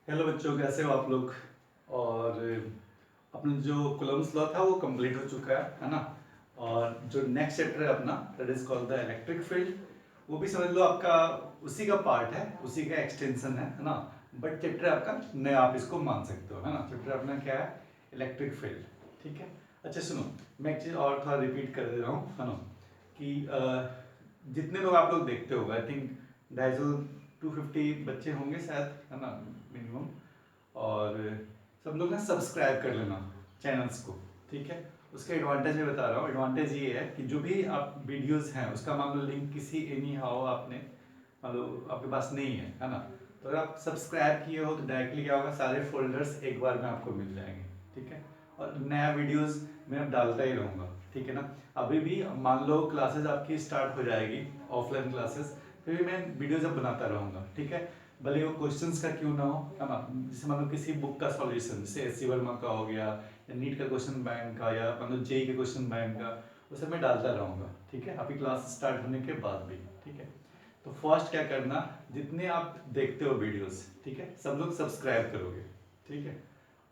Hello बच्चों, कैसे हो आप लोग। और अपना जो कूलम्ब्स लॉ था वो कंप्लीट हो चुका है ना। और जो नेक्स्ट चैप्टर है अपना, that is called the electric field, वो भी समझ लो आपका उसी का पार्ट है, उसी का एक्सटेंशन है ना। बट चैप्टर आपका नया, आप इसको मान सकते हो, है ना। चैप्टर अपना क्या है, इलेक्ट्रिक फील्ड। ठीक है। अच्छा सुनो, मैं एक चीज़ और थोड़ा रिपीट कर दे रहा हूँ, है ना, कि जितने लोग आप लोग देखते हो, आई थिंक 250 बच्चे होंगे शायद, है ना, मिनिमम। और सब लोग ना सब्सक्राइब कर लेना चैनल्स को। ठीक है। उसका एडवांटेज मैं बता रहा हूँ। एडवांटेज ये है कि जो भी आप वीडियोस हैं उसका मान लो लिंक किसी एनी हाउ आपने मान लो आपके पास नहीं है ना, तो अगर आप सब्सक्राइब किए हो तो डायरेक्टली क्या होगा, सारे फोल्डर्स एक बार में आपको मिल जाएंगे। ठीक है। और नया वीडियोस मैं अब डालता ही रहूँगा। ठीक है ना। अभी भी मान लो क्लासेस आपकी स्टार्ट हो जाएगी, ऑफलाइन क्लासेस, फिर भी मैं वीडियोज अब बनाता रहूँगा। ठीक है। भले वो क्वेश्चंस का क्यों ना हो, है ना। जैसे मान लो किसी बुक का सॉल्यूशन, जैसे एस.सी. वर्मा का हो गया, या नीट का क्वेश्चन बैंक का, या मान लो जेई के क्वेश्चन बैंक का, वो सब मैं डालता रहूँगा। ठीक है। अभी क्लास स्टार्ट होने के बाद भी। ठीक है। तो फर्स्ट क्या करना, जितने आप देखते हो वीडियोस, ठीक है, सब लोग सब्सक्राइब करोगे। ठीक है।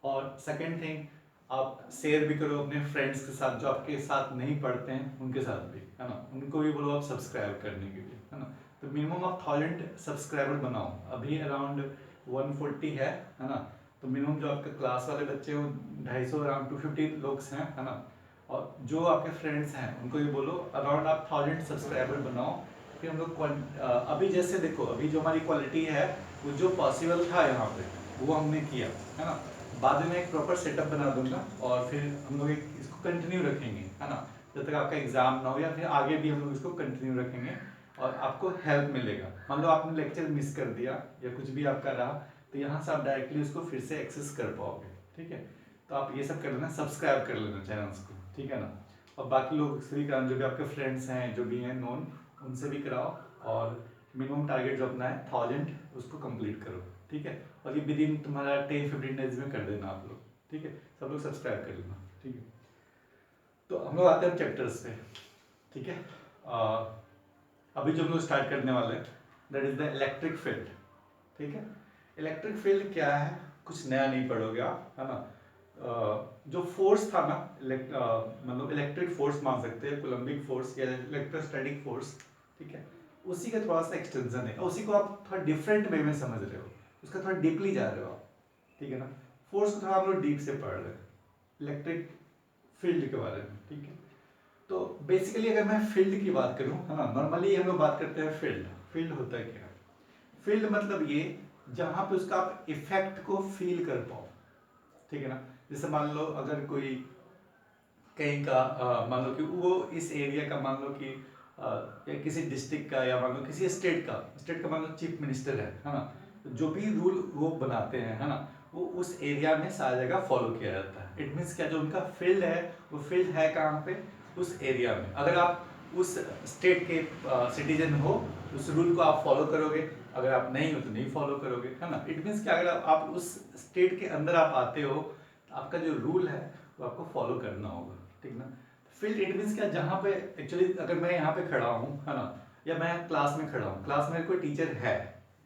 और सेकेंड थिंग, आप शेयर भी करो अपने फ्रेंड्स के साथ, जो आपके साथ नहीं पढ़ते हैं उनके साथ भी, है ना। उनको भी बोलो आप सब्सक्राइब करने के लिए, है ना। तो मिनिमम आप 1000 सब्सक्राइबर बनाओ। अभी अराउंड 140 है ना। तो मिनिमम जो आपके क्लास वाले बच्चे हो 250, अराउंड 250 लोग हैं, है ना। और जो आपके फ्रेंड्स हैं उनको भी बोलो अराउंड आप 1000 सब्सक्राइबर बनाओ। फिर हम लोग अभी जैसे देखो, अभी जो हमारी क्वालिटी है, वो जो पॉसिबल था यहाँ पे वो हमने किया, है ना। बाद में एक प्रॉपर सेटअप बना दूंगा और फिर हम लोग इसको कंटिन्यू रखेंगे, है ना, जब तक आपका एग्जाम ना हो, या फिर आगे भी हम लोग इसको कंटिन्यू रखेंगे और आपको हेल्प मिलेगा। मान लो आपने लेक्चर मिस कर दिया या कुछ भी आपका रहा, तो यहाँ से आप डायरेक्टली उसको फिर से एक्सेस कर पाओगे। ठीक है। तो आप ये सब कर लेना, सब्सक्राइब कर लेना चैनल्स को। ठीक है ना। और बाकी लोग से भी कराना, जो भी आपके फ्रेंड्स हैं, जो भी हैं नोन, उनसे भी कराओ। और मिनिमम टारगेट जो अपना है 1000, उसको कंप्लीट करो। ठीक है। और ये विद इन तुम्हारा 10-15 डेज में कर देना आप लोग। ठीक है। सब लोग सब्सक्राइब कर लेना। ठीक है। तो हम लोग आते हैं चैप्टर्स पे। ठीक है। अभी जो हम लोग स्टार्ट करने वाले हैं, that is the electric field. ठीक है। इलेक्ट्रिक फील्ड क्या है, कुछ नया नहीं पढ़ोगे आप, है ना। जो फोर्स था ना, मतलब इलेक्ट्रिक फोर्स मान सकते हैं, कोलम्बिक फोर्स या इलेक्ट्रोस्टैटिक फोर्स। ठीक है। उसी का थोड़ा सा एक्सटेंशन है, उसी को आप थोड़ा डिफरेंट वे में समझ रहे हो, उसका थोड़ा डीपली जा रहे हो आप। ठीक है ना। फोर्स को थोड़ा हम लोग डीप से पढ़ रहे हैं, इलेक्ट्रिक फील्ड के बारे में। ठीक है। तो बेसिकली अगर मैं फील्ड की बात करूं, है ना, नॉर्मली हम लोग बात करते हैं फील्ड। फील्ड होता है क्या, फील्ड मतलब ये जहां पे उसका आप इफेक्ट को फील कर पाओ। ठीक है ना। जैसे मान लो अगर कोई कहीं का मान लो कि वो इस एरिया का, मान लो कि या किसी डिस्ट्रिक्ट का, या मान लो किसी स्टेट का मान लो चीफ मिनिस्टर है ना। तो जो भी रूल वो बनाते हैं, है ना, वो उस एरिया में सारी जगह फॉलो किया जाता है। इट मीन्स क्या, जो उनका फील्ड है, वो फील्ड है कहाँ पे, उस एरिया में। अगर आप उस स्टेट के सिटीजन हो, उस रूल को आप फॉलो करोगे, अगर आप नहीं हो तो नहीं फॉलो करोगे, है ना। इट मीन्स क्या, अगर आप उस स्टेट के अंदर आप आते हो, तो आपका जो रूल है वो आपको फॉलो करना होगा। ठीक ना। फील्ड इट मीन्स क्या, जहाँ पे एक्चुअली अगर मैं यहाँ पे खड़ा हूँ, है ना, या मैं क्लास में खड़ा हूँ, क्लास में कोई टीचर है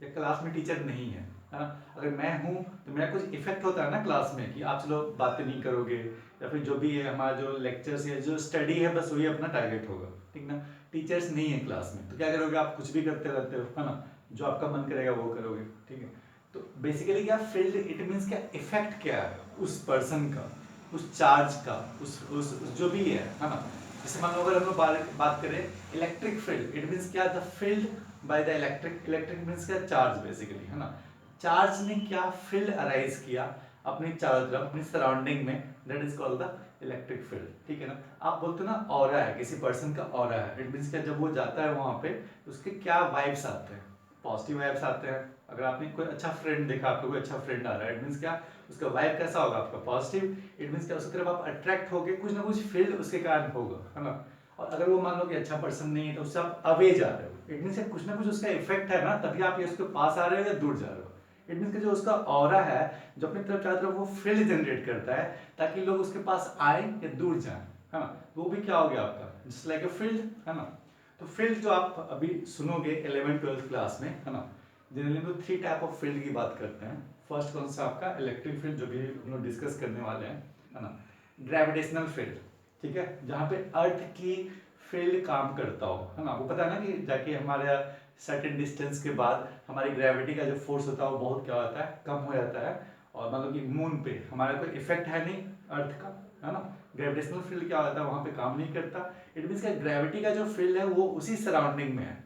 या क्लास में टीचर नहीं है ना। अगर मैं हूँ तो मेरा कुछ इफेक्ट होता है ना क्लास में, कि आप चलो बातें नहीं करोगे, या फिर जो भी है हमारा जो लेक्चर्स या जो स्टडी है, बस वही अपना टारगेट होगा। ठीक ना। टीचर्स नहीं है क्लास में, तो क्या करोगे, आप कुछ भी करते रहते हो, है ना, जो आपका मन करेगा वो करोगे। ठीक है। तो बेसिकली क्या, फील्ड इट मीन्स क्या, इफेक्ट क्या है उस पर्सन का, उस चार्ज का, उस जो भी है ना। जैसे मान लो अगर हम लोग बात करें इलेक्ट्रिक फील्ड, इट मीन्स क्या, the field by the electric. Electric means क्या, चार्ज बेसिकली, है ना। चार्ज ने क्या फील्ड अराइज किया अपनी चारों तरफ, अपनी सराउंडिंग में, that is called the electric field. ठीक है ना। आप बोलते हो ना ऑरा है, किसी पर्सन का ऑरा है, इट मीन्स क्या, जब वो जाता है वहां पे, उसके क्या वाइब्स आते हैं, पॉजिटिव वाइब्स आते हैं। अगर आपने कोई अच्छा फ्रेंड देखा, आपको कोई अच्छा फ्रेंड आ रहा है, इट मीन्स क्या, उसका वाइब कैसा होगा आपका, पॉजिटिव। इट मीन्स क्या, उसकी तरफ आप अट्रैक्ट होगे, कुछ ना कुछ फील उसके कारण होगा, है ना। और अगर वो मान लो कि अच्छा पर्सन नहीं है, तो उससे आप अवे जा रहे हो, इट मीन्स कुछ ना कुछ उसका इफेक्ट है ना, तभी आप ये उसके पास आ रहे हो या दूर जा रहे हो। इट मीन्स जो उसका ऑरा है, जो अपनी तरफ चारों तरफ वो फील्ड जनरेट करता है, ताकि लोग उसके पास आए या दूर जाए, है ना। वो भी क्या हो गया आपका, जस्ट लाइक ए फील्ड, है ना। तो फील्ड जो आप अभी सुनोगे 11th 12th क्लास में, है ना, जनरली हम लोग 3 टाइप ऑफ फील्ड की बात करते हैं। फर्स्ट कौन सा आपका इलेक्ट्रिक फील्ड, जो भी हम लोग डिस्कस करने वाले हैं, है ना। ग्रेविटेशनल फील्ड, ठीक है, जहाँ पे अर्थ की फील्ड काम करता हो, है ना। आपको पता है ना कि जाके हमारे सर्टेन डिस्टेंस के बाद हमारी ग्रेविटी का जो फोर्स होता है वो बहुत क्या होता है, कम हो जाता है। और मतलब कि मून पे हमारा कोई इफेक्ट है नहीं अर्थ का, है ना। ग्रेविटेशनल फील्ड क्या होता है, वहाँ पे काम नहीं करता। इट मीन्स का ग्रेविटी का जो फील्ड है वो उसी सराउंडिंग में है।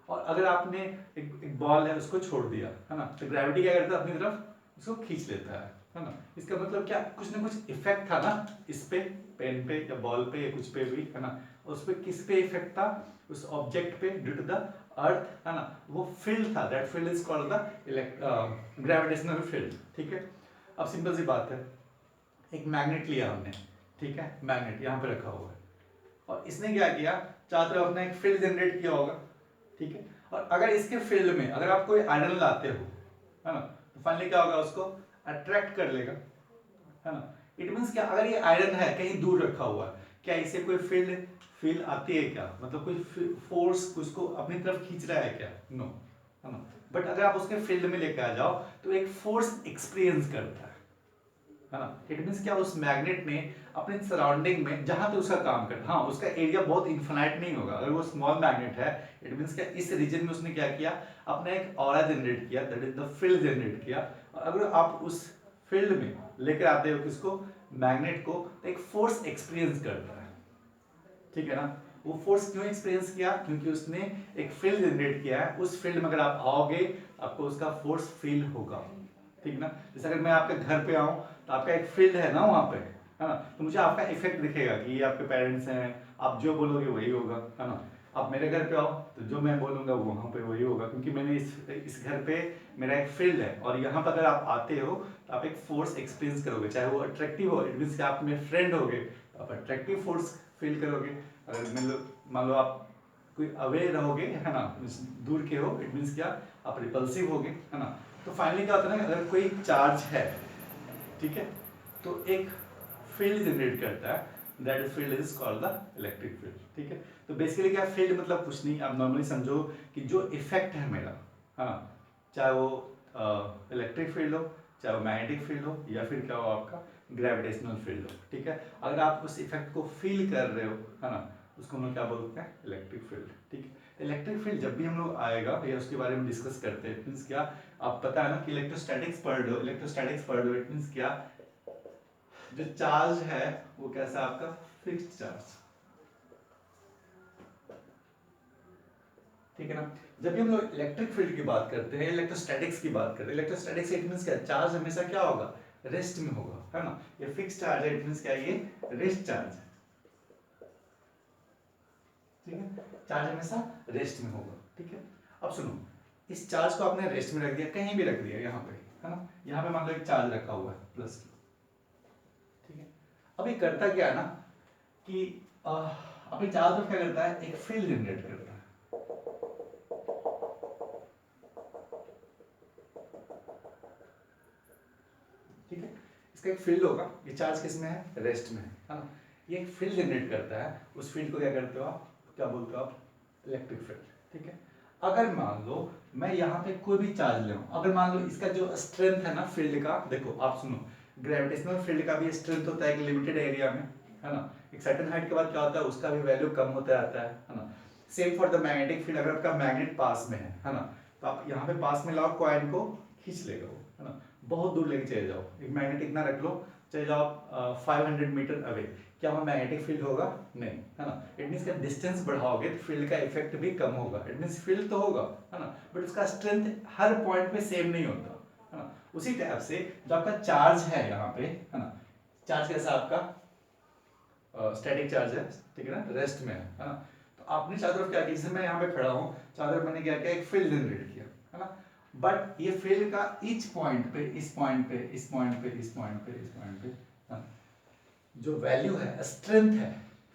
और अगर आपने एक बॉल है उसको छोड़ दिया, है ना, तो ग्रेविटी क्या करता है, अपनी तरफ उसको खींच लेता है ना। इसका मतलब क्या, कुछ ना कुछ इफेक्ट था ना इस पे, पेन पे या बॉल पे या कुछ पे भी, है ना। उस पे किस पे इफेक्ट था, उस ऑब्जेक्ट पे, ड्यू टू द अर्थ, है ना। वो फील्ड था, that field is called the gravitational field, ठीक है। अब सिंपल सी बात है, एक मैग्नेट लिया हमने, ठीक है, मैग्नेट यहाँ पे रखा हुआ है, और इसने क्या किया, चारों तरफ अपना एक फील्ड जनरेट किया होगा, ठीक है। और अगर इसके फील्ड में अगर आप कोई आयरन लाते हो, है ना, तो फाइनली क्या होगा, उसको अट्रैक्ट कर लेगा, है ना। इट मींस क्या, अगर ये आयरन है कहीं दूर रखा हुआ है, क्या इसे कोई फील्ड फील आती है क्या, मतलब कोई फोर्स उसको अपनी तरफ खींच रहा है क्या, नो, है ना। बट अगर आप उसके फील्ड में लेके आ जाओ तो एक फोर्स एक्सपीरियंस करता है ना। इट मींस क्या, उस मैग्नेट ने अपने सराउंडिंग में जहां पे उसका काम कर, हाँ उसका एरिया बहुत इन्फिनाइट नहीं होगा, अगर वो स्मॉल मैग्नेट है, इट मींस क्या, इस रीजन में उसने क्या किया, अपना एक ऑरा जनरेट किया, that is the field generate किया। और अगर आप उस फील्ड में लेकर आते हो किसको, मैग्नेट को, तो एक फोर्स एक्सपीरियंस करता है, ठीक है ना। वो फोर्स क्यों एक्सपीरियंस किया, क्योंकि उसने एक फील्ड जनरेट किया है, उस फील्ड में अगर आप आओगे आपको उसका फोर्स फील होगा, ठीक ना। जैसे अगर मैं आपके घर पे आऊं तो आपका एक फील्ड है ना वहां पे, है ना, तो मुझे आपका इफेक्ट दिखेगा कि ये आपके पेरेंट्स हैं, आप जो बोलोगे वही होगा, है ना। आप मेरे घर पे आओ तो जो मैं बोलूंगा वहां पे वही होगा, क्योंकि मैंने इस घर पे मेरा एक फील्ड है, और यहाँ पर अगर आप आते हो तो आप एक फोर्स एक्सपीरियंस करोगे, चाहे वो अट्रैक्टिव हो, इट मीन्स कि आप मेरे फ्रेंड होगे तो आप अट्रैक्टिव फोर्स फील करोगे। अगर मान लो आप कोई अवे रहोगे, है ना, दूर के हो, इट मीन्स क्या, आप रिपल्सिव होगे, है ना। तो फाइनली क्या होता है ना, अगर कोई चार्ज है, ठीक है, तो एक फील्ड जनरेट करता है, that field is called the electric field, ठीक है। तो बेसिकली क्या, फील्ड मतलब कुछ नहीं, आप नॉर्मली समझो कि जो इफेक्ट है मेरा, हाँ, चाहे वो इलेक्ट्रिक फील्ड हो, चाहे वो मैग्नेटिक फील्ड हो, या फिर क्या हो आपका ग्रेविटेशनल फील्ड हो, ठीक है। अगर आप उस इफेक्ट को फील कर रहे हो, है ना, उसको हम लोग क्या बोलते हैं, इलेक्ट्रिक फील्ड, ठीक है। इलेक्ट्रिक फील्ड जब भी हम लोग आएगा या उसके बारे में डिस्कस करते हैं, मीन्स क्या, आप पता है ना कि इलेक्ट्रोस्टैटिक्स पढ़ लो, इलेक्ट्रोस्टैटिक्स पढ़ लो, इट मींस क्या, जो चार्ज है वो कैसा, आपका फिक्स्ड चार्ज, ठीक है ना। जब भी हम लोग इलेक्ट्रिक फील्ड की बात करते हैं, इलेक्ट्रोस्टैटिक्स की बात करते हैं, इलेक्ट्रोस्टैटिक्स इट मींस क्या, चार्ज हमेशा क्या होगा, रेस्ट में होगा, है ना। ये फिक्स्ड चार्ज है, इट मींस क्या, ये रेस्ट चार्ज है, ठीक है, चार्ज हमेशा रेस्ट में होगा, ठीक है। अब सुनो, इस चार्ज को आपने रेस्ट में रख दिया, कहीं भी रख दिया, यहाँ पे, है ना, यहाँ पे मान लो एक चार्ज रखा हुआ है प्लस, ठीक है। अब ये करता क्या है ना कि अपने चारों तरफ क्या करता है, एक फील्ड जनरेट करता है, ठीक है। इसका एक फील्ड होगा, ये चार्ज किस में है, रेस्ट में है ना। ये एक फील्ड जनरेट करता है, उस फील्ड को क्या करते हो आप, क्या बोलते हो आप, इलेक्ट्रिक फील्ड, ठीक है। अगर मान लो मैं यहाँ पे कोई भी चार्ज ले, अगर मान लो इसका जो स्ट्रेंथ है ना फील्ड का, देखो आप सुनो, ग्रेविटेशनल फील्ड का भी स्ट्रेंथ होता है एक लिमिटेड एरिया में, है ना। एक सर्टेन हाइट के बाद क्या होता है, उसका भी वैल्यू कम होता रहता है ना। Same for the magnetic field, अगर आपका मैग्नेट पास में है ना, तो आप यहाँ पे पास में लाओ, कॉइन को खींच लेगा वो, है ना। बहुत दूर लेके चले जाओ, एक मैग्नेट इतना रख लो, चले जाओ आप 500 मीटर अवे, क्या वहाँ मैग्नेटिक फील्ड होगा, नहीं, है ना। इट मीन्स का डिस्टेंस बढ़ाओगे तो फील्ड का इफेक्ट भी कम होगा, इट मीन्स फील्ड तो होगा, है ना, बट उसका स्ट्रेंथ हर पॉइंट पे सेम नहीं होता, है ना। उसी टाइप से जो आपका चार्ज है यहाँ पे, है ना, चार्ज कैसा आपका स्टैटिक चार्ज है, ठीक है ना, रेस्ट में है ना। तो आपने चारों तरफ क्या किया, जैसे मैं यहाँ पे खड़ा हूँ, चारों तरफ मैंने क्या किया, एक फील्ड जनरेट किया, है ना। बट ये फील्ड का ईच पॉइंट पे, इस पॉइंट पे, इस पॉइंट पे, इस पॉइंट पे, इस पॉइंट पे, जो वैल्यू है, स्ट्रेंथ है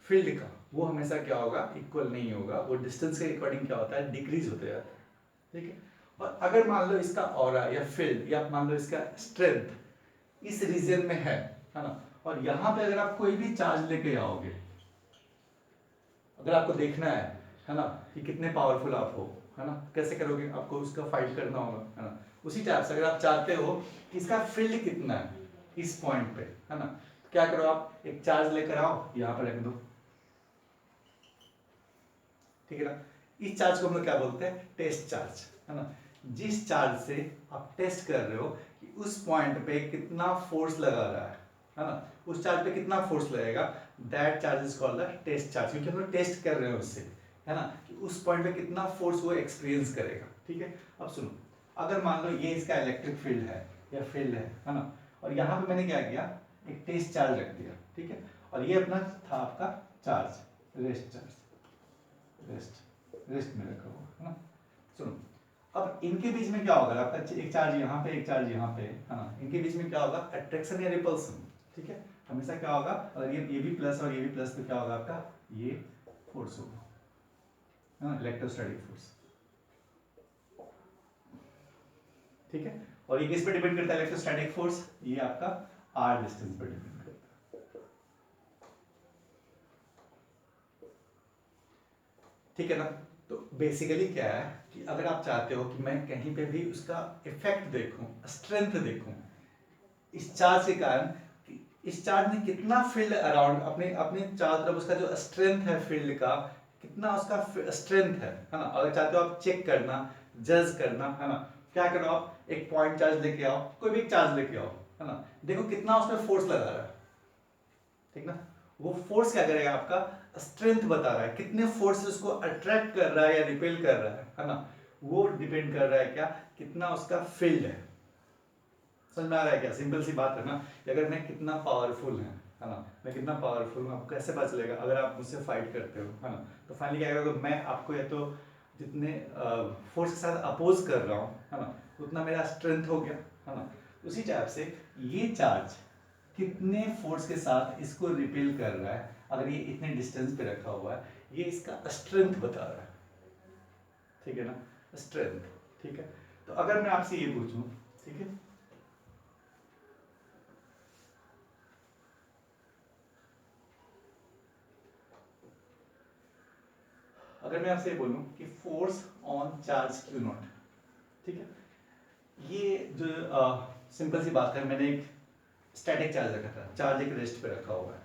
फील्ड का, वो हमेशा क्या होगा, इक्वल नहीं होगा, वो डिस्टेंस के अकॉर्डिंग क्या होता है, डिक्रीज होते जाता है, ठीक है। और अगर मान लो इसका ऑरा या फील्ड, या मान लो इसका स्ट्रेंथ इस रीजन में है ना, और यहाँ पे अगर आप कोई भी चार्ज लेके आओगे, अगर आपको देखना है ना, कि कितने पावरफुल आप हो, है ना, कैसे करोगे, आपको उसका फाइंड करना होगा, है ना। उसी टाइप से अगर आप चाहते हो कि इसका फील्ड कितना है इस पॉइंट पे, है ना, तो क्या करो, आप एक चार्ज लेकर आओ, यहाँ पर रख दो, ठीक है ना। इस चार्ज को हम लोग क्या बोलते हैं, टेस्ट चार्ज, है ना। जिस चार्ज से आप टेस्ट कर रहे हो कि उस पॉइंट पे कितना फोर्स लगा रहा है ना, उस चार्ज पे कितना फोर्स लगेगा, that charge is called the test charge, क्योंकि हम लोग टेस्ट कर रहे हैं उससे, है ना, कि उस पॉइंट पे कितना फोर्स वो एक्सपीरियंस करेगा, ठीक है। अब सुनो, अगर मान लो ये इसका इलेक्ट्रिक फील्ड है या फील्ड है ना, और यहाँ पे मैंने क्या किया, एक टेस्ट चार्ज रख दिया, ठीक है, और ये अपना था आपका चार्ज, रेस्ट चार्ज, रेस्ट में रखा हुआ, है ना। सुनो, अब इनके बीच में क्या होगा, आपका एक चार्ज यहाँ पे, एक चार्ज यहाँ पे, है ना, इनके बीच में क्या होगा, अट्रैक्शन या रिपल्सन, ठीक है। हमेशा क्या होगा, अगर ये भी प्लस और ये भी प्लस, तो क्या होगा आपका, ये फोर्स होगा, है ना, इलेक्ट्रोस्टैटिक फोर्स, ठीक है। और ये किस पे डिपेंड करता है, इलेक्ट्रोस्टैटिक फोर्स, ये आपका आर डिस्टेंस पे डिपेंड करता है, ठीक है ना। तो बेसिकली क्या है कि अगर आप चाहते हो कि मैं कहीं पे भी उसका इफेक्ट देखूं, स्ट्रेंथ देखूं, इस चार्ज के कारण कि इस चार्ज ने कितना फील्ड अराउंड अपने अपने चारों तरफ उसका जो स्ट्रेंथ है फील्ड का, कितना उसका स्ट्रेंथ है ना। अगर चाहते हो आप चेक करना, जज करना, है ना, क्या करो, आप एक पॉइंट चार्ज लेके आओ, कोई भी चार्ज लेके आओ, है ना, देखो कितना उसमें फोर्स लगा रहा है, ठीक ना। वो फोर्स क्या करेगा, आपका स्ट्रेंथ बता रहा है, कितने फोर्स से उसको अट्रैक्ट कर रहा है या रिपेल कर रहा है ना, वो डिपेंड कर रहा है क्या, कितना उसका फील्ड है। समझ में आ रहा है क्या, सिंपल सी बात है ना, कि अगर मैं कितना पावरफुल है ना, मैं कितना पावरफुल हूँ, आपको कैसे पता चलेगा, अगर आप मुझसे फाइट करते हो, है ना, तो फाइनली क्या करोगे, मैं आपको या तो जितने फोर्स के साथ अपोज कर रहा हूँ, है ना, उतना मेरा स्ट्रेंथ हो गया, है ना। उसी टाइप से ये चार्ज कितने फोर्स के साथ इसको रिपेल कर रहा है, अगर ये इतने डिस्टेंस पे रखा हुआ है, ये इसका स्ट्रेंथ बता रहा है, ठीक है ना, स्ट्रेंथ, ठीक है। तो अगर मैं आपसे ये पूछूं, ठीक है, अगर मैं आपसे बोलूं कि force on charge Q not, ठीक है, ये जो सिंपल सी बात है, मैंने एक स्टैटिक चार्ज रखा था, चार्ज एक रेस्ट पे रखा हुआ है,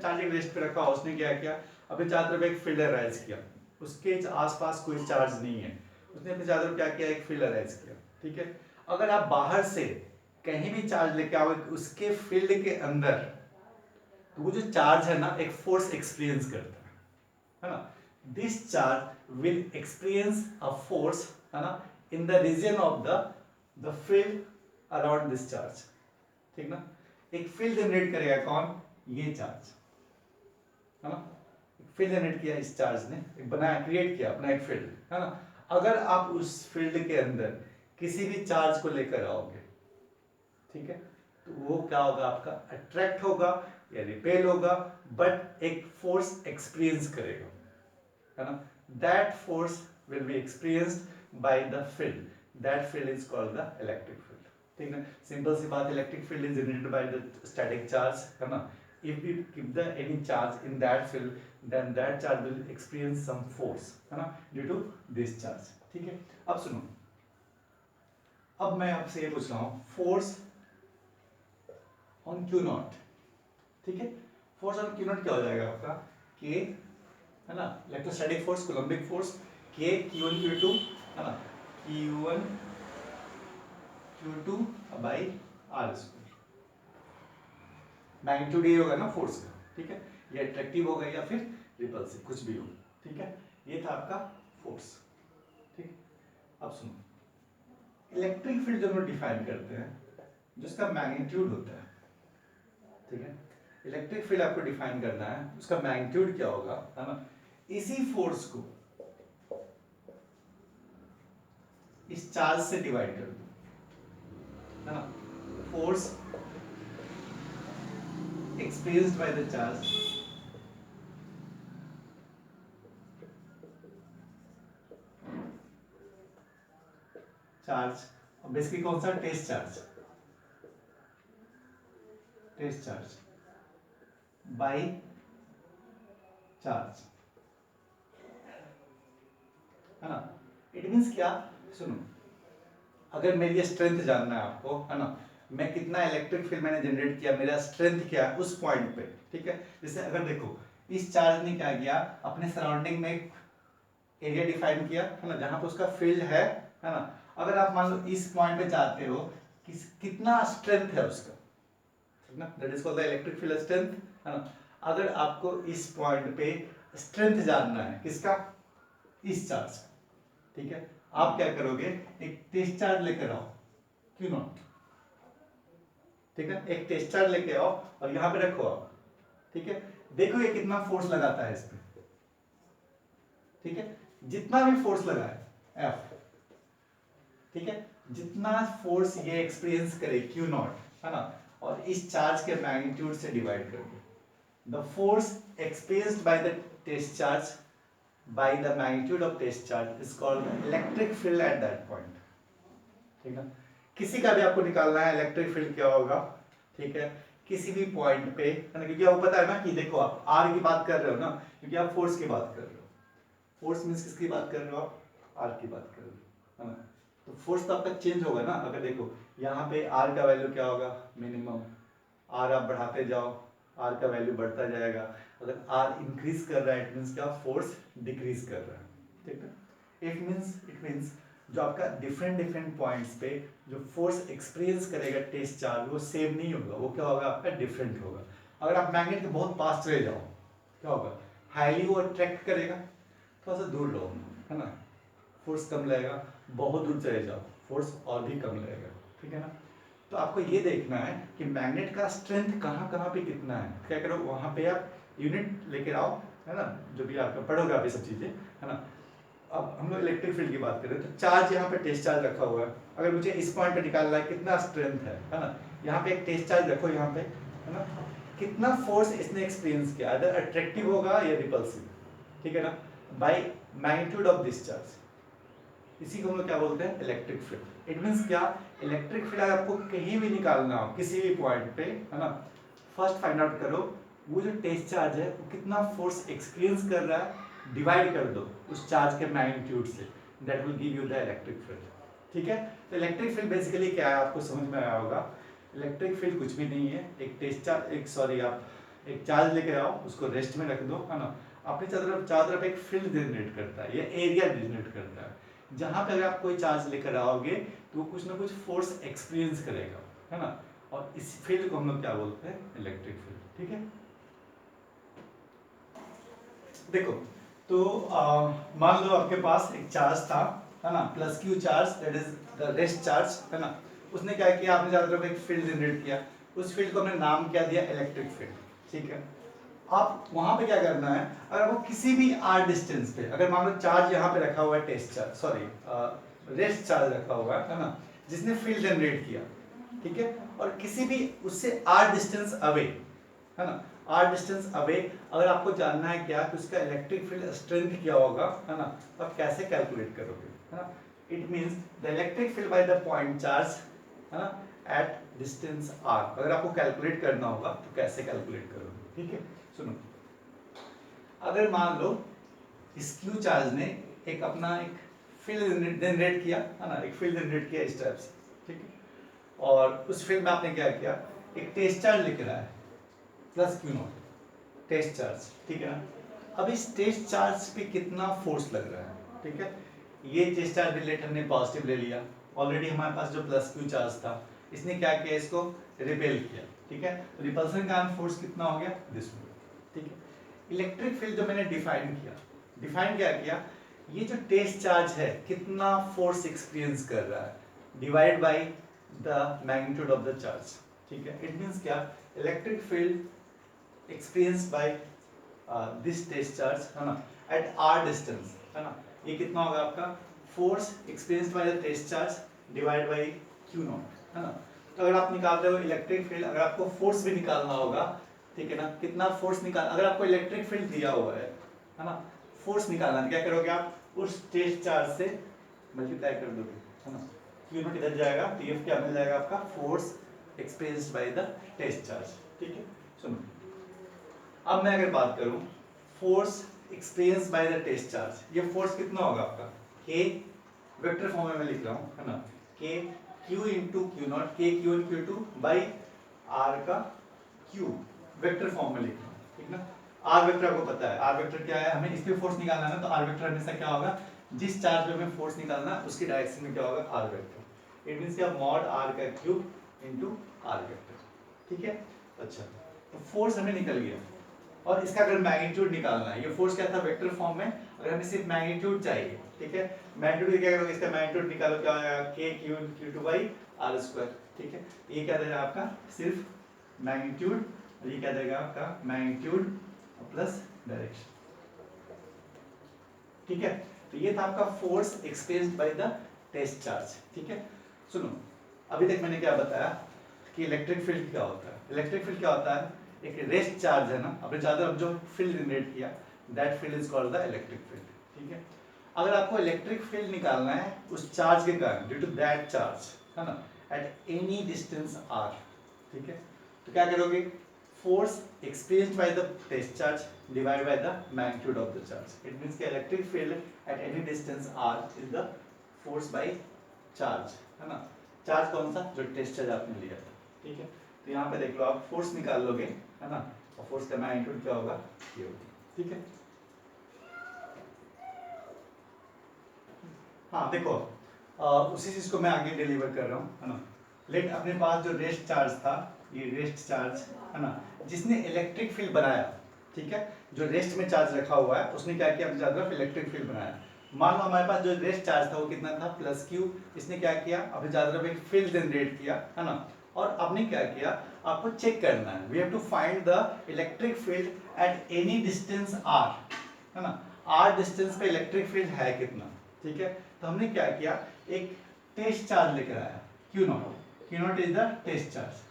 चार्ज एक रेस्ट पे रखा हुआ, उसने क्या किया, अपने चारों तरफ एक फील्ड अराइज किया, उसके आसपास कोई चार्ज नहीं है, उसने अपने चारों तरफ क्या किया, एक फील्ड अराइज किया, ठीक है। अगर आप बाहर से कहीं भी चार्ज लेके आओ उसके फील्ड के अंदर, तो वो जो चार्ज है ना, एक फोर्स एक्सपीरियंस करता है ना, this charge will experience a force, है ना, in the region of the field around this charge, ठीक ना। एक फील्ड जनरेट करेगा कौन, ये चार्ज, है ना, एक फील्ड जनरेट किया इस चार्ज ने, एक बनाया, क्रिएट किया अपना एक फील्ड, है ना। अगर आप उस फील्ड के अंदर किसी भी चार्ज को लेकर आओगे, ठीक है, तो वो क्या होगा, आपका अट्रैक्ट होगा या रिपेल होगा, बट एक फोर्स एक्सपीरियंस करेगा, है ना। That force will be experienced by the field, that field is called the electric field, ठीक है। सिंपल सी बात, electric field is generated by the static charge, है ना। If we keep the any charge in that field, then that charge will experience some force, है ना, due to this charge, ठीक है। अब सुनो, अब मैं आपसे ये पूछ रहा हूँ, फोर्स ऑन क्यू नॉट, ठीक है, फोर्स ऑन क्यू नॉट क्या हो जाएगा आपका, के, है ना, इलेक्ट्रोस्टैटिक फोर्स, कूलम्बिक फोर्स, के Q1 Q2, है ना, Q1 Q2 by R square, magnitude ये होगा ना फोर्स का, ठीक है, ये अट्रैक्टिव होगा या फिर रिपल्सिव, कुछ भी हो, ठीक है। ये था आपका फोर्स, ठीक। अब सुनो, इलेक्ट्रिक फील्ड जब हम डिफाइन करते हैं, जिसका मैग्नीट्यूड होता है, ठीक है, इलेक्ट्रिक फील्ड आपको डिफाइन करना है, उसका मैग्नीट्यूड क्या होगा, है ना, इसी फोर्स को इस चार्ज से डिवाइड कर दो, है ना, force experienced by the charge charge, basically कौन सा, टेस्ट चार्ज बाई चार्ज, है ना, इट मीन्स क्या, सुनो, अगर मेरी ये स्ट्रेंथ जानना है आपको, है ना, मैं कितना इलेक्ट्रिक फील्ड मैंने जनरेट किया, मेरा स्ट्रेंथ क्या है उस पॉइंट पे, ठीक है। जैसे अगर देखो इस चार्ज ने क्या किया, अपने सराउंडिंग में एक एरिया डिफाइन किया, है ना, जहां पे उसका फील्ड है ना। अगर आप मान लो इस पॉइंट पे चाहते हो कि कितना स्ट्रेंथ है उसका, ठीक ना, that is called the electric field strength, है ना। अगर आपको इस पॉइंट पे स्ट्रेंथ जानना है किसका, इस चार्ज का, ठीक है, आप क्या करोगे, एक टेस्ट चार्ज लेकर आओ, क्यों नॉट, ठीक है, एक टेस्ट चार्ज लेके आओ और यहां पे रखो आप, ठीक है, देखो ये कितना फोर्स लगाता है इस पे, ठीक है, जितना भी फोर्स लगाए एफ, ठीक है, जितना फोर्स ये एक्सपीरियंस करे क्यू नॉट, है ना, और इस चार्ज के मैग्नीट्यूड से डिवाइड कर दो, the force experienced by the test charge by the magnitude of test charge is called electric field at that point, ठीक है। किसी का भी आपको निकालना है इलेक्ट्रिक फील्ड क्या होगा, ठीक है, किसी भी पॉइंट पे, है ना, क्योंकि आपको पता है ना कि देखो आप आर की बात कर रहे हो ना, क्योंकि आप फोर्स की बात कर रहे हो, फोर्स मींस किसकी बात कर रहे हो आप, आर की बात कर रहे हो, है ना, तो फोर्स तो आपका चेंज होगा ना। अगर देखो यहाँ पे आर का वैल्यू क्या होगा, मिनिमम, आर आप बढ़ाते जाओ, आर का वैल्यू बढ़ता जाएगा, अगर आर इंक्रीज कर रहा है इट मींस क्या, फोर्स डिक्रीज कर रहा है, ठीक है। इट मींस जो आपका डिफरेंट डिफरेंट पॉइंट्स पे जो फोर्स एक्सपीरियंस करेगा टेस्ट चार्ज वो सेम नहीं होगा, वो क्या होगा आपका, डिफरेंट होगा। अगर आप मैग्नेट के बहुत पास चले जाओ क्या होगा, हाईली वो अट्रैक्ट करेगा, थोड़ा सा दूर लो, है ना, फोर्स कम लगेगा, बहुत दूर चले जाओ फोर्स और भी कम लगेगा, ठीक है ना। तो आपको ये देखना है कि मैग्नेट का स्ट्रेंथ कहाँ कहाँ पे कितना है, क्या करो वहाँ पे आप यूनिट लेकर आओ, है ना, जो भी आपका पढ़ोगे आप ये सब चीज़ें, है ना। अब हम लोग इलेक्ट्रिक फील्ड की बात करें तो चार्ज यहाँ पे टेस्ट चार्ज रखा हुआ है, अगर मुझे इस पॉइंट पे निकालना है कितना स्ट्रेंथ है ना, यहाँ पे एक टेस्ट चार्ज रखो यहाँ पे, है ना, कितना फोर्स इसने एक्सपीरियंस किया, अदर अट्रैक्टिव होगा या रिपल्सिव, ठीक है ना, by magnitude of this charge, इसी को हम लोग क्या बोलते हैं, इलेक्ट्रिक फील्ड। इट मींस क्या, इलेक्ट्रिक फील्ड अगर आपको कहीं भी निकालना हो किसी भी पॉइंट पे, है ना, फर्स्ट फाइंड आउट करो वो जो टेस्ट चार्ज है वो कितना फोर्स एक्सपीरियंस कर रहा है, डिवाइड कर दो उस चार्ज के मैग्नीट्यूड से, that will give you the electric field, ठीक है। तो इलेक्ट्रिक फील्ड बेसिकली क्या है आपको समझ में आया होगा, इलेक्ट्रिक फील्ड कुछ भी नहीं है, एक टेस्ट चार्ज, आप एक चार्ज लेके आओ उसको रेस्ट में रख दो, है ना, अपनी चारों तरफ एक फील्ड जनरेट करता है या एरिया जनरेट करता है, जहां पे अगर आप कोई चार्ज लेकर आओगे तो वो कुछ ना कुछ फोर्स एक्सपीरियंस करेगा, है ना, और इस फील्ड को हम लोग क्या बोलते हैं, इलेक्ट्रिक फील्ड, ठीक है। देखो तो मान लो आपके पास एक चार्ज था, है ना, plus Q charge, that is the rest charge, है ना, उसने क्या किया, आपने चारों तरफ एक फील्ड जनरेट किया, उस फील्ड को हमने नाम क्या दिया, इलेक्ट्रिक फील्ड, ठीक है। आप वहां पे क्या करना है, अगर वो किसी भी आर डिस्टेंस पे, अगर मान लो चार्ज यहाँ पे रखा हुआ है, test charge, sorry rest charge रखा हुआ है ना, जिसने फील्ड जनरेट किया, ठीक है, और किसी भी उससे आर डिस्टेंस अवे, है ना, आर डिस्टेंस अवे, अगर आपको जानना है क्या कि उसका इलेक्ट्रिक फील्ड स्ट्रेंथ क्या होगा, है ना, तो आप कैसे कैलकुलेट करोगे, है ना, it means the electric field by the point charge, है ना, एट डिस्टेंस आर, अगर आपको कैलकुलेट करना होगा तो कैसे कैलकुलेट करोगे, ठीक है। सुनो, अगर मान लो इस क्यू चार्ज ने एक अपना एक फील्ड जनरेट किया, है ना, एक फील्ड जनरेट किया इस टाइप से, ठीक है, और उस फील्ड में आपने क्या किया, एक टेस्ट चार्ज लेकर आया plus Q not, test charge, ठीक है ना। अब इस टेस्ट चार्ज पे कितना फोर्स लग रहा है, ठीक है, ये टेस्ट चार्ज रिलेटर ने पॉजिटिव ले लिया, ऑलरेडी हमारे पास जो प्लस क्यू चार्ज था इसने क्या किया, इसको रिपेल किया, ठीक है, तो रिपल्सन का फोर्स कितना हो गया, दिस, ठीक है। इलेक्ट्रिक फील्ड जो मैंने डिफाइन क्या किया, ये जो टेस्ट चार्ज है कितना फोर्स एक्सपीरियंस कर रहा है, divide by the magnitude of the charge, ठीक है। इट मींस क्या, electric field experience by this test charge, है ना, एट आर डिस्टेंस, है ना, ये कितना होगा आपका, force experience by the test charge divide by Q not, है ना। तो अगर आप निकाल रहे हो इलेक्ट्रिक फील्ड, अगर आपको फोर्स भी निकालना होगा, ठीक है ना, कितना फोर्स निकाल, अगर आपको इलेक्ट्रिक फील्ड दिया हुआ है ना, फोर्स निकालना है, क्या करोगे आप, उस टेस्ट चार्ज से मल्टीप्लाई कर दोगे, है ना, क्यू नॉट इधर जाएगा, टीएफ क्या मिल जाएगा आपका, force experienced by the test charge, ठीक है। सुनो, अब मैं अगर बात करूं force experience by the test charge, ये फोर्स कितना होगा आपका, K वेक्टर फॉर्म में मैं लिख रहा हूँ, है ना, K Q into Q not, K Q in Q two by R का क्यूब, वेक्टर फॉर्म में लिख रहा हूँ, ठीक ना। आर वेक्टर आपको पता है, आर वेक्टर क्या है, हमें इस पे फोर्स निकालना है ना, तो आर वेक्टर हमेशा क्या होगा, जिस चार्ज पे हमें फोर्स निकालना है उसकी डायरेक्शन में क्या होगा, आर वेक्टर। इट मींस क्या, मॉड आर का क्यूब इनटू आर वेक्टर, ठीक है। अच्छा, तो फोर्स हमें निकल गया, और इसका अगर मैग्नीट्यूड निकालना है, ये फोर्स क्या था, वेक्टर फॉर्म में, अगर हमें सिर्फ मैग्नीट्यूड चाहिए, ठीक है, मैग्नीट्यूड क्या करोगे, इसका मैग्नीट्यूड निकालो, क्या आएगा, K Q Q two by R square, ठीक है। ये क्या देगा आपका, सिर्फ मैग्नीट्यूड, और ये क्या देगा आपका, मैग्नीट्यूड प्लस डायरेक्शन, ठीक है। तो ये था आपका force experienced by the test charge, ठीक है। सुनो, अभी तक मैंने क्या बताया कि इलेक्ट्रिक फील्ड क्या होता है। इलेक्ट्रिक फील्ड क्या होता है, एक रेस्ट चार्ज है ना, अपने ज्यादा अब जो फील्ड जनरेट किया, that field is called the electric field, ठीक है। अगर आपको इलेक्ट्रिक फील्ड निकालना है उस चार्ज के कारण, ड्यू टू दैट चार्ज, है ना, एट एनी डिस्टेंस आर, ठीक है, तो क्या करोगे, force experienced by the test charge divide by the magnitude of the charge. It means कि electric field at any distance R is the force by charge, है ना। चार्ज कौन सा, जो टेस्ट चार्ज आपने लिया था, ठीक है। तो यहाँ पे देख लो, आप फोर्स निकाल लोगे, है ना, और फोर्स का मैग्नीट्यूड क्या होगा, ये होगा, ठीक है। हाँ देखो, उसी चीज को मैं आगे डिलीवर कर रहा हूँ, है ना। लेट अपने पास जो रेस्ट चार्ज था, ये रेस्ट चार्ज, है ना, जिसने इलेक्ट्रिक फील्ड बनाया, ठीक है, जो रेस्ट में चार्ज रखा हुआ है उसने क्या किया, अपनी तरफ इलेक्ट्रिक फील्ड बनाया। मान लो हमारे पास जो रेस्ट चार्ज था वो कितना था, प्लस क्यू, इसने क्या किया, अपनी तरफ एक फील्ड जनरेट किया, है ना, और आपने क्या किया, आपको चेक करना है, we have to find the electric field at any distance R, है ना, आर डिस्टेंस पे इलेक्ट्रिक फील्ड है कितना, ठीक है। तो हमने क्या किया, एक टेस्ट चार्ज लेकर आया, Q not, Q not is the test charge,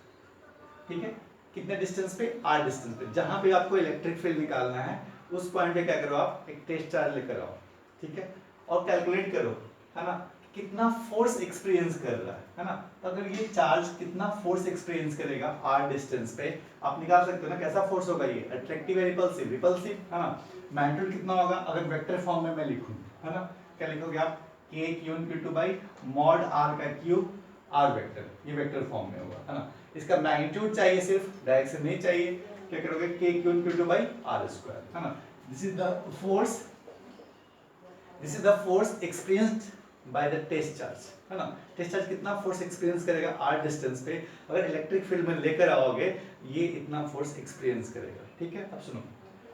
ठीक है, कितने डिस्टेंस पे, आर डिस्टेंस पे, जहां पे आपको इलेक्ट्रिक फील्ड निकालना है उस पॉइंट पे क्या करो, आप एक टेस्ट चार्ज लेकर आओ, ठीक है, और कैलकुलेट करो, है ना, कितना फोर्स एक्सपीरियंस कर रहा है ना। तो अगर ये चार्ज कितना फोर्स एक्सपीरियंस करेगा आर डिस्टेंस पे, आप निकाल सकते हो ना, कैसा फोर्स होगा ये, अट्रैक्टिव या रिपल्सिव, रिपल्सिव, है ना। मैग्नीट्यूड कितना होगा, अगर वेक्टर फॉर्म में मैं लिखूं, है ना, क्या लिखोगे आप, K Q Q two by mod R का क्यूब आर वेक्टर, ये वेक्टर फॉर्म में होगा, है ना। इसका मैग्नीट्यूड चाहिए, सिर्फ डायरेक्शन नहीं चाहिए, क्या करोगे, K Q two by R square, है ना। This is the force, this is the force experienced by the test charge, है ना। टेस्ट चार्ज कितना फोर्स एक्सपीरियंस करेगा आर डिस्टेंस पे, अगर इलेक्ट्रिक फील्ड में लेकर आओगे ये इतना फोर्स एक्सपीरियंस करेगा, ठीक है। अब सुनो,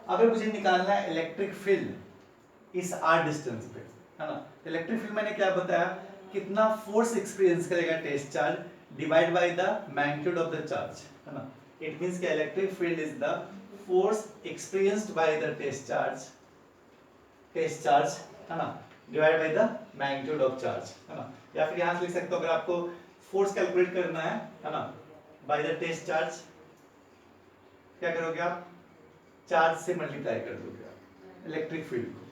अगर मुझे निकालना है इलेक्ट्रिक फील्ड इस आर डिस्टेंस पे, है ना, इलेक्ट्रिक फील्ड मैंने क्या बताया, कितना फोर्स एक्सपीरियंस करेगा test charge divide by the magnitude of the charge, है ना। इट मींस कि electric field is the force experienced by the test charge, test charge, है ना, divide by the magnitude of charge, है ना। या फिर यहां से लिख सकते हो, अगर आपको फोर्स कैलकुलेट करना है ना, बाय द टेस्ट चार्ज, क्या करोगे आप, चार्ज से मल्टीप्लाई कर दोगे आप इलेक्ट्रिक फील्ड को,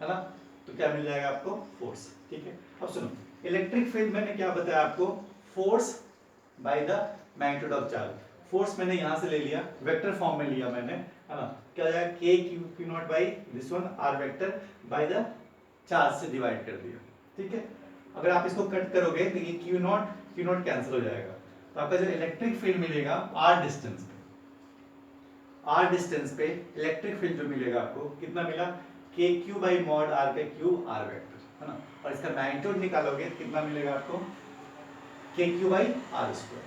है ना, तो क्या मिल जाएगा आपको, फोर्स, ठीक है। अब सुनो, इलेक्ट्रिक फील्ड मैंने क्या बताया आपको, force by the magnitude of charge, force मैंने यहां से ले लिया, वेक्टर फॉर्म में लिया मैंने, है ना, क्या हो जाएगा, K Q not by this one R vector by the charge से डिवाइड कर दिया, ठीक है। अगर आप इसको कट करोगे तो ये क्यू नॉट कैंसिल हो जाएगा, तो आपका जो इलेक्ट्रिक फील्ड मिलेगा आर डिस्टेंस पे, आर डिस्टेंस पे इलेक्ट्रिक फील्ड जो मिलेगा आपको, कितना मिला, के क्यू बाई मॉड आर के क्यू आर वेक्टर, है ना, और इसका मैग्नीट्यूड निकालोगे कितना मिलेगा आपको, के क्यू बाई आर स्क्वायर,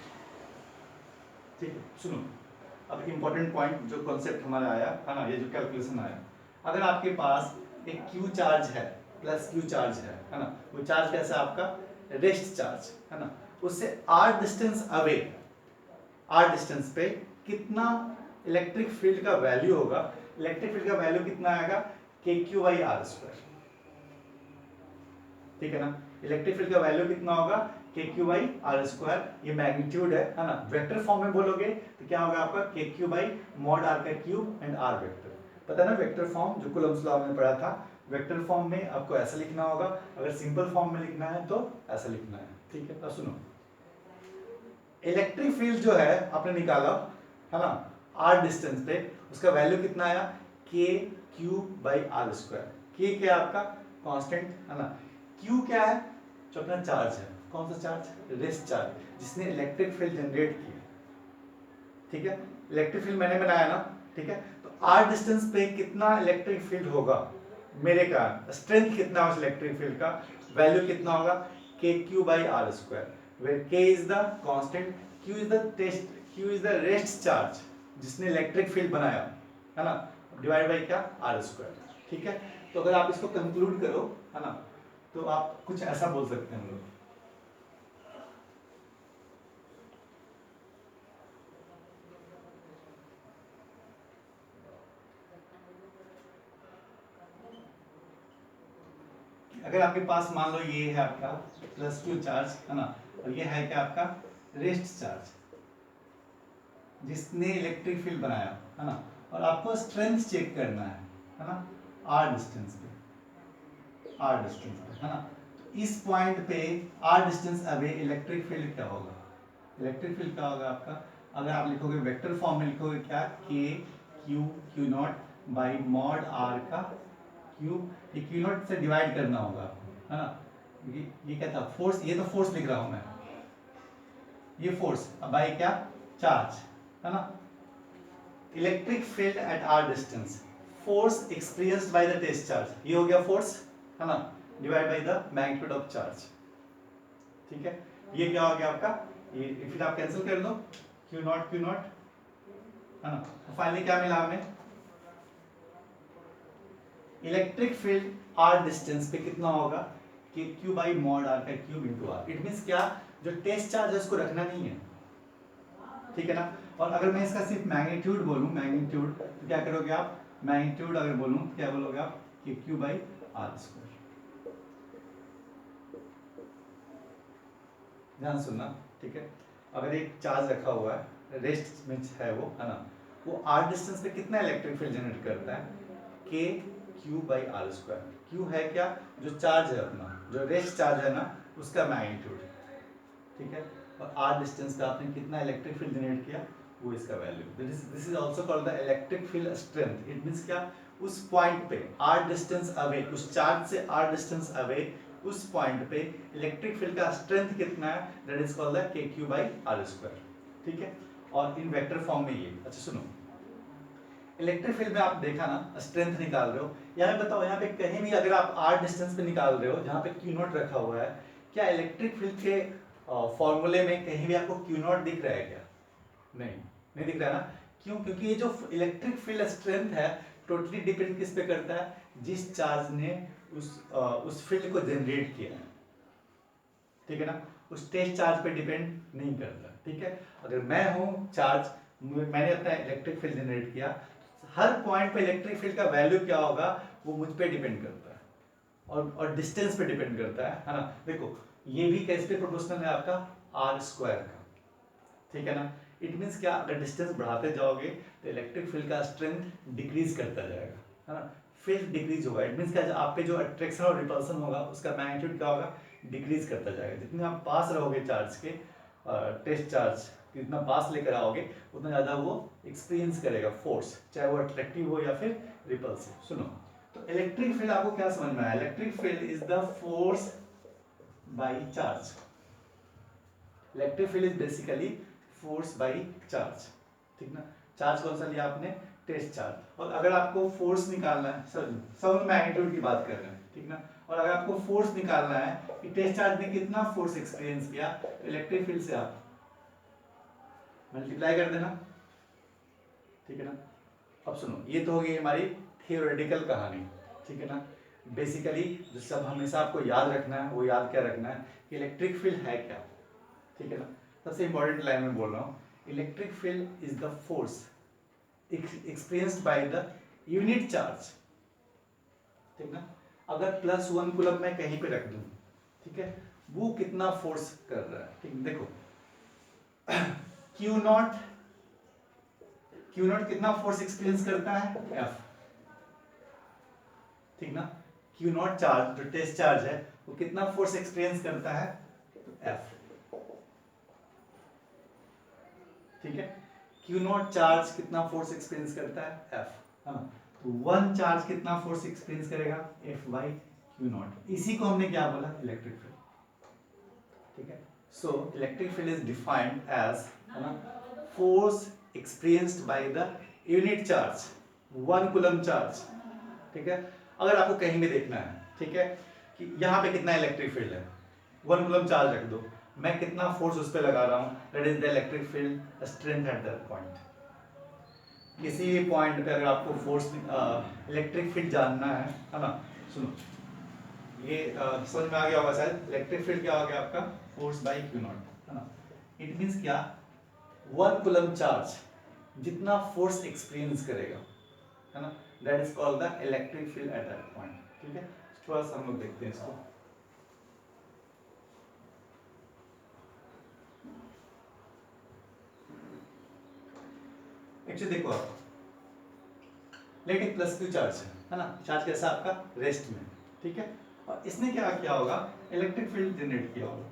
ठीक है। सुनो, अब इंपॉर्टेंट पॉइंट जो कॉन्सेप्ट हमारा आया, है ना, ये जो कैलकुलेशन आया, अगर आपके पास एक क्यू चार्ज है, प्लस क्यू चार्ज है ना, वो चार्ज कैसा है आपका, रेस्ट चार्ज, है ना, उससे R distance away, R distance पे कितना इलेक्ट्रिक फील्ड का वैल्यू होगा, इलेक्ट्रिक फील्ड का वैल्यू कितना आएगा, K Q by R square, ठीक है ना। इलेक्ट्रिक फील्ड का वैल्यू कितना होगा, K Q by R square, ये मैग्नीट्यूड है ना। वेक्टर फॉर्म में बोलोगे तो क्या होगा आपका, के क्यू बाई मॉड आर का क्यूब एंड आर वेक्टर, पता है ना वेक्टर फॉर्म, जो कूलम्ब्स लॉ में पढ़ा था, वेक्टर फॉर्म में आपको ऐसा लिखना होगा, अगर सिंपल फॉर्म में लिखना है तो ऐसा लिखना है, ठीक है। अब सुनो, इलेक्ट्रिक फील्ड जो है आपने निकाला, है ना, आर डिस्टेंस पे, उसका वैल्यू कितना आया, के क्यू बाई आर स्क्वायर, के क्या है आपका कांस्टेंट, है ना, क्यू क्या है, जो अपना चार्ज है, कौन सा चार्ज, रेस्ट चार्ज, जिसने इलेक्ट्रिक फील्ड जनरेट किया, ठीक है, इलेक्ट्रिक फील्ड मैंने बनाया ना, ठीक है, तो आर डिस्टेंस पे कितना इलेक्ट्रिक फील्ड होगा मेरे का, स्ट्रेंथ कितना है उस इलेक्ट्रिक फील्ड का, वैल्यू कितना होगा, K Q by R square, where K is the constant, Q is the test, Q is the rest charge जिसने इलेक्ट्रिक फील्ड बनाया, है ना, डिवाइड बाई क्या, आर स्क्वायर, ठीक है। तो अगर आप इसको कंक्लूड करो, है ना, तो आप कुछ ऐसा बोल सकते हैं हम लोग, अगर आपके पास मान लो ये है आपका +2 चार्ज, है ना, और ये है क्या आपका रेस्ट चार्ज जिसने इलेक्ट्रिक फील्ड बनाया, है ना, और आपको स्ट्रेंथ चेक करना है ना, आर डिस्टेंस पे, आर डिस्टेंस पे, है ना, तो इस पॉइंट पे R distance away electric field क्या होगा, इलेक्ट्रिक फील्ड क्या होगा आपका, अगर आप लिखोगे वेक्टर फॉर्म में लिखोगे क्या, K Q Q not by mod R का क्यूब, ये क्यू नॉट से डिवाइड करना होगा आपको, है ना, ये क्या था, फोर्स, ये तो फोर्स लिख रहा हूं मैं, ये फोर्स, अब बाई क्या, चार्ज, है ना, electric field at R distance, force experienced by the test charge, ये हो गया फोर्स, है ना, divide by the magnitude of charge, ठीक है, ये क्या हो गया आपका, ये फिर आप कैंसिल कर लो, क्यू नॉट, है ना, तो फाइनली क्या मिला हमें, इलेक्ट्रिक फील्ड आर डिस्टेंस पे कितना होगा, कि क्यू बाई मॉड आर का cube into R, it means क्या, जो टेस्ट चार्ज है उसको रखना नहीं है, ठीक है ना, और अगर मैं इसका सिर्फ मैग्नीट्यूड बोलूं, मैग्नीट्यूड, तो क्या करोगे आप, मैग्नीट्यूड अगर बोलूं तो क्या बोलोगे आप, कि क्यू बाई आर स्क्वायर, ध्यान सुनना, ठीक है, अगर एक चार्ज रखा हुआ है, रेस्ट में है वो, है ना, वो आर डिस्टेंस पे कितना इलेक्ट्रिक फील्ड जनरेट करता है, K Q by R square, Q है क्या, जो चार्ज है अपना, जो रेस्ट चार्ज है ना, उसका मैग्नीट्यूड, ठीक है, और आर डिस्टेंस पे आपने कितना इलेक्ट्रिक फील्ड जनरेट किया, वो इसका value, this is also called the electric field strength, it means क्या, उस पॉइंट पे आर डिस्टेंस अवे, उस चार्ज से आर डिस्टेंस अवे, उस पॉइंट पे इलेक्ट्रिक फील्ड का स्ट्रेंथ कितना है, दैट इज कॉल्ड द के क्यू बाई आर स्क्वायर, ठीक है, और इन वेक्टर फॉर्म में ये, अच्छा सुनो, इलेक्ट्रिक फील्ड में आप देखा ना, स्ट्रेंथ निकाल रहे हो, यहाँ बताओ, यहाँ पे कहीं भी अगर आप आर डिस्टेंस पे निकाल रहे हो, जहाँ पे क्यू नॉट रखा हुआ है, क्या इलेक्ट्रिक फील्ड के फॉर्मूले में कहीं भी आपको क्यू नॉट दिख रहा है क्या, नहीं दिख रहा है ना, क्यों, क्योंकि ये जो इलेक्ट्रिक फील्ड स्ट्रेंथ है टोटली डिपेंड किस पे करता है, जिस चार्ज ने उस फील्ड को जनरेट किया है, ठीक है ना, उस टेस्ट चार्ज पे डिपेंड नहीं करता, ठीक है, अगर मैं हूँ चार्ज, मैंने अपना इलेक्ट्रिक फील्ड जनरेट किया, हर पॉइंट पे इलेक्ट्रिक फील्ड का वैल्यू क्या होगा वो मुझ पे डिपेंड करता है, और डिस्टेंस पे डिपेंड करता है ना, देखो ये भी कैसे पे प्रोपोर्शनल है आपका, आर स्क्वायर का, ठीक है ना, इट मींस क्या, अगर डिस्टेंस बढ़ाते जाओगे तो इलेक्ट्रिक फील्ड का स्ट्रेंथ डिक्रीज करता जाएगा, है ना, फील्ड डिक्रीज होगा, इट मींस क्या, आप पे जो अट्रैक्शन और रिपल्सन होगा उसका मैग्नीट्यूड क्या होगा, डिक्रीज करता जाएगा, जितने आप पास रहोगे चार्ज के, टेस्ट चार्ज जितना पास लेकर आओगे उतना ज़्यादा वो एक्सपीरियंस करेगा फोर्स, चाहे वो अट्रैक्टिव हो या फिर रिपल्सिव। सुनो, तो इलेक्ट्रिक फील्ड आपको क्या समझ में आया, electric field is the force by charge, electric field is basically force by charge, ठीक ना, चार्ज कौन सा लिया आपने, टेस्ट चार्ज, और अगर आपको फोर्स निकालना है, सब मैग्नीट्यूड की बात कर रहे हैं, ठीक ना, और अगर आपको फोर्स निकालना है कि टेस्ट चार्ज ने कितना फोर्स एक्सपीरियंस किया, तो इलेक्ट्रिक फील्ड से आप मल्टीप्लाई कर देना, ठीक है ना। अब सुनो, ये तो हो गई हमारी थियोरेटिकल कहानी, ठीक है ना, बेसिकली जो सब हमेशा आपको याद रखना है वो याद क्या रखना है कि इलेक्ट्रिक फील्ड है क्या, ठीक है ना, सबसे इंपॉर्टेंट लाइन में बोल रहा हूँ, electric field is the force experienced by the unit charge, ठीक ना, अगर +1 कूलम मैं कहीं पे रख दूं, ठीक है, वो कितना फोर्स कर रहा है, ठीक, देखो Q नॉट कितना फोर्स एक्सपीरियंस करता है, F, ठीक ना, Q नॉट चार्ज जो टेस्ट चार्ज है वो कितना फोर्स एक्सपीरियंस करता है, F, ठीक है, Q नॉट चार्ज कितना फोर्स एक्सपीरियंस करता है, F, है ना, तो 1 चार्ज कितना फोर्स एक्सपीरियंस करेगा, F बाई Q नॉट, इसी को हमने क्या बोला, इलेक्ट्रिक फील्ड, ठीक है। So electric field is defined as, है ना, force experienced by the unit charge, 1 coulomb charge. ठीक है, अगर आपको कहीं भी देखना है, ठीक है, कि यहाँ पे कितना इलेक्ट्रिक फील्ड है, 1 कूलम चार्ज रख दो, मैं कितना फोर्स उस पर लगा रहा हूँ, that is the electric field strength at that point. किसी भी पॉइंट पे अगर आपको फोर्स इलेक्ट्रिक फील्ड जानना है ना, सुनो, ये समझ में आ गया होगा शायद। इलेक्ट्रिक फील्ड क्या हो गया आपका, फोर्स बाई क्यू नॉट, है ना। इट मींस क्या, 1 कूलम चार्ज जितना फोर्स एक्सपीरियंस करेगा, है ना, that is called the electric field at that point. ठीक है, थोड़ा सा हम लोग देखते हैं इसको। एक्चुअली देखो आप, लेट एक प्लस क्यू चार्ज है ना, चार्ज कैसा आपका, रेस्ट में। ठीक है, और इसने क्या किया होगा, इलेक्ट्रिक फील्ड जनरेट किया होगा।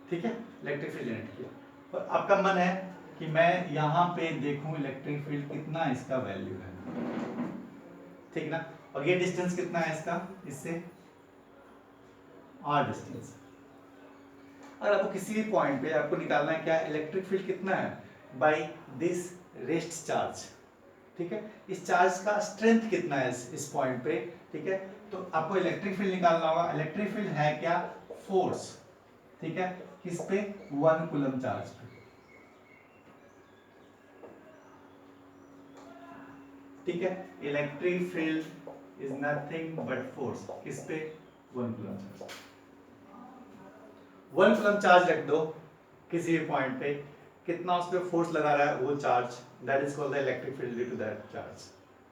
ठीक है, इलेक्ट्रिक फील्ड जनरेट किया, और आपका मन है कि मैं यहाँ पे देखूं इलेक्ट्रिक फील्ड कितना इसका वैल्यू है, ठीक ना, और ये डिस्टेंस कितना है इसका, इससे आर डिस्टेंस। अगर आपको किसी भी पॉइंट पे आपको निकालना है क्या, इलेक्ट्रिक फील्ड कितना है, बाय दिस रेस्ट चार्ज। ठीक है, इस चार्ज का स्ट्रेंथ कितना है इस पॉइंट पे। ठीक है, तो आपको इलेक्ट्रिक फील्ड निकालना होगा। इलेक्ट्रिक फील्ड है क्या, फोर्स। ठीक है, किस पे, 1 कूलम चार्ज पे। ठीक है, electric field is nothing but force, किस पे, 1 कूलम चार्ज। 1 कूलम चार्ज रख दो किसी भी पॉइंट पे, कितना उस पर फोर्स लगा रहा है वो charge, that is called the electric field due to that charge.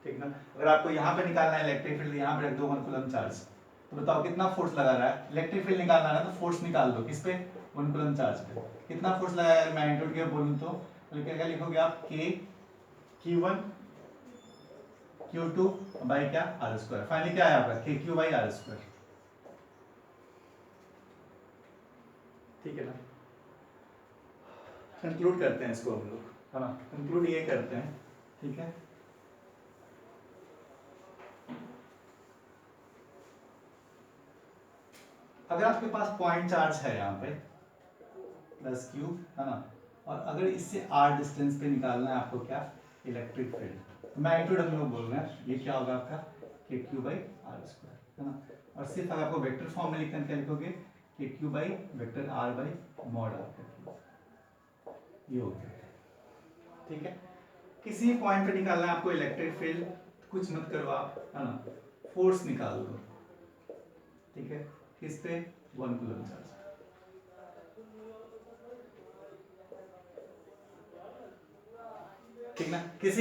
ठीक ना, अगर आपको यहाँ पे निकालना है इलेक्ट्रिक फील्ड, यहाँ पे रख दो 1 कूलम चार्ज, तो बताओ कितना फोर्स लगा रहा है, इलेक्ट्रिक फील्ड निकालना है तो फोर्स निकाल दो किस पे, 1 कूलम चार्ज पे। कितना फोर्स लगाया है, मैग्नीट्यूड के बोलूं तो क्या लिखोगे आप, K Q1 Q2 बाई क्या, आर स्क्वायर। फाइनली क्या है आपका, KQ बाई आर स्क्वायर। ठीक है ना, कंक्लूड करते हैं इसको हम लोग, है ना, कंक्लूड ये करते हैं। ठीक है, अगर आपके पास पॉइंट चार्ज है यहाँ पे प्लस क्यू, है ना, और अगर इससे आर डिस्टेंस पे निकालना है आपको क्या, इलेक्ट्रिक फील्ड, मैग्नीट्यूड हम लोग बोल रहे हैं, ये क्या होगा आपका, के क्यू बाई आर स्क्वायर, है ना। और सिर्फ अगर आपको वेक्टर फॉर्म में लिखना, क्या लिखोगे, K Q by vector R by mod R करके, ये हो गया। ठीक है, किसी पॉइंट पे निकालना है आपको इलेक्ट्रिक फील्ड, कुछ मत करो आप, है ना, फोर्स निकाल दो। ठीक है, किस पे, 1 कूलम चार्ज। ठीक ना, किसी